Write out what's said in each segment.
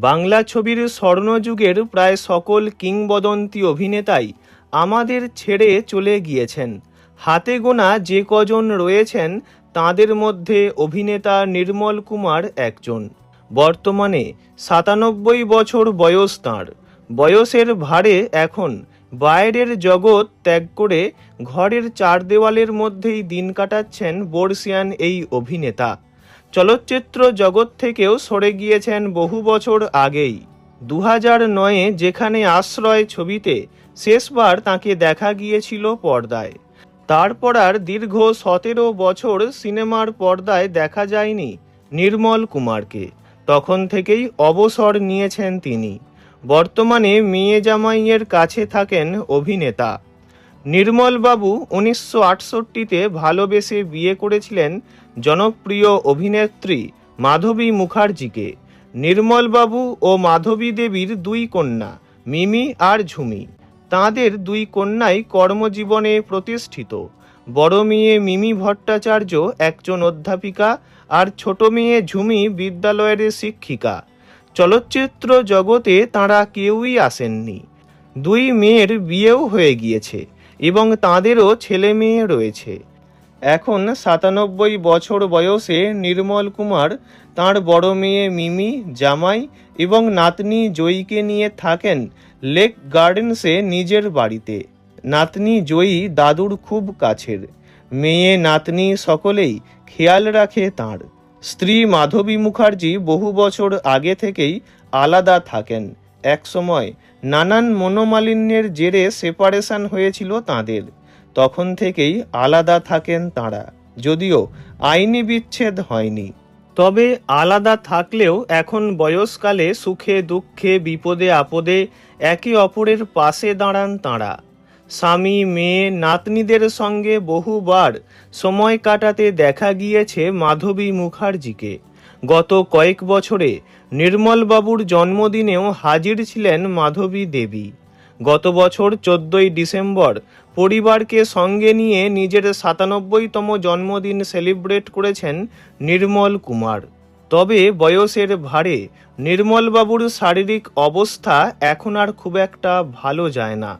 বাংলা ছবির স্বর্ণযুগের প্রায় সকল কিংবদন্তি অভিনেতাই আমাদের ছেড়ে চলে গিয়েছেন। হাতে গোনা যে কজন রয়েছেন তাদের মধ্যে অভিনেতা নির্মল কুমার একজন। বর্তমানে ৯৭ বছর বয়স তাঁর। বয়সের ভারে এখন বাইরের জগৎ ত্যাগ করে ঘরের চার দেওয়ালের মধ্যেই দিন কাটাচ্ছেন বর্ষিয়ান এই অভিনেতা। চলচ্চিত্র জগৎ থেকেও সরে গিয়েছেন বহু বছর আগেই। ২০০৯-এ যেখানে আশ্রয় ছবিতে শেষবার তাকে দেখা গিয়েছিল পর্দায়, তারপর আর দীর্ঘ ১৭ বছর সিনেমার পর্দায় দেখা যায়নি নির্মল কুমারকে। তখন থেকেই অবসর নিয়েছেন তিনি। বর্তমানে মেয়ে জামাইয়ের কাছে থাকেন অভিনেতা। নির্মলবাবু ১৯৬৮-তে ভালোবেসে বিয়ে করেছিলেন জনপ্রিয় অভিনেত্রী মাধবী মুখার্জিকে। নির্মলবাবু ও মাধবী দেবীর দুই কন্যা মিমি আর ঝুমি। তাঁদের দুই কন্যাই কর্মজীবনে প্রতিষ্ঠিত। বড় মেয়ে মিমি ভট্টাচার্য একজন অধ্যাপিকা আর ছোট মেয়ে ঝুমি বিদ্যালয়ের শিক্ষিকা। চলচ্চিত্র জগতে তাঁরা কেউই আসেননি। দুই মেয়ের বিয়েও হয়ে গিয়েছে এবং তাঁদেরও ছেলে মেয়ে রয়েছে। এখন ৯৭ বছর বয়সে নির্মল কুমার তাঁর বড় মেয়ে মিমি, জামাই এবং নাতনি জয়ীকে নিয়ে থাকেন লেক গার্ডেন্সে নিজের বাড়িতে। নাতনি জয়ী দাদুর খুব কাছের। মেয়ে নাতনি সকলেই খেয়াল রাখে তাঁর। স্ত্রী মাধবী মুখার্জি বহু বছর আগে থেকেই আলাদা থাকেন। একসময় নানান মনোমালিন্যের জেরে সেপারেশন হয়েছিল তাঁদের। তখন থেকেই আলাদা থাকেন তাঁরা, যদিও আইনি বিচ্ছেদ হয়নি। তবে আলাদা থাকলেও এখন বয়সকালে সুখে দুঃখে বিপদে আপদে একে অপরের পাশে দাঁড়ান তাঁরা। স্বামী, মেয়ে, নাতনিদের সঙ্গে বহুবার সময় কাটাতে দেখা গিয়েছে মাধবী মুখার্জিকে। গত কয়েক বছরে নির্মলবাবুর জন্মদিনেও হাজির ছিলেন মাধবী দেবী। গত বছর ১৪ই ডিসেম্বর পরিবারকে সঙ্গে নিয়ে নিজের ৯৭তম জন্মদিন সেলিব্রেট করেছেন নির্মল কুমার। তবে বয়সের ভারে নির্মলবাবুর শারীরিক অবস্থা এখন আর খুব একটা ভালো যায় না।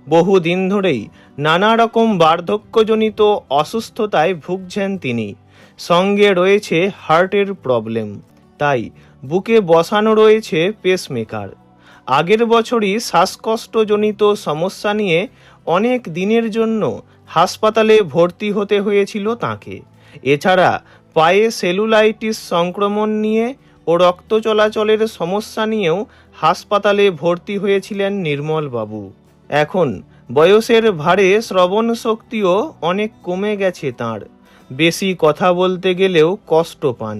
বহুদিন ধরেই নানা রকম বার্ধক্যজনিত অসুস্থতায় ভুগছেন তিনি। সঙ্গে রয়েছে হার্টের প্রবলেম, তাই বুকে বসানো রয়েছে পেসমেকার। আগের বছরই শ্বাসকষ্টজনিত সমস্যা নিয়ে অনেক দিনের জন্য হাসপাতালে ভর্তি হতে হয়েছিল তাঁকে। এছাড়া পায়ে সেলুলাইটিস সংক্রমণ নিয়ে ও রক্ত চলাচলের সমস্যা নিয়েও হাসপাতালে ভর্তি হয়েছিলেন নির্মলবাবু। এখন বয়সের ভারে শ্রবণ শক্তিও অনেক কমে গেছে তাঁর। বেশি কথা বলতে গেলেও কষ্ট পান।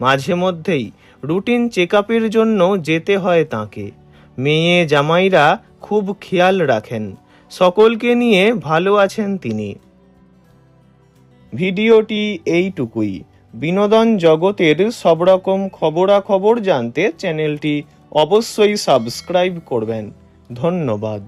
মাঝে মধ্যেই রুটিন চেকআপের জন্য যেতে হয় তাঁকে। মেয়ে জামাইরা খুব খেয়াল রাখেন। সকলকে নিয়ে ভালো আছেন তিনি। ভিডিওটি এইটুকুই। বিনোদন জগতের সব রকম খবরাখবর জানতে চ্যানেলটি অবশ্যই সাবস্ক্রাইব করবেন। ধন্যবাদ।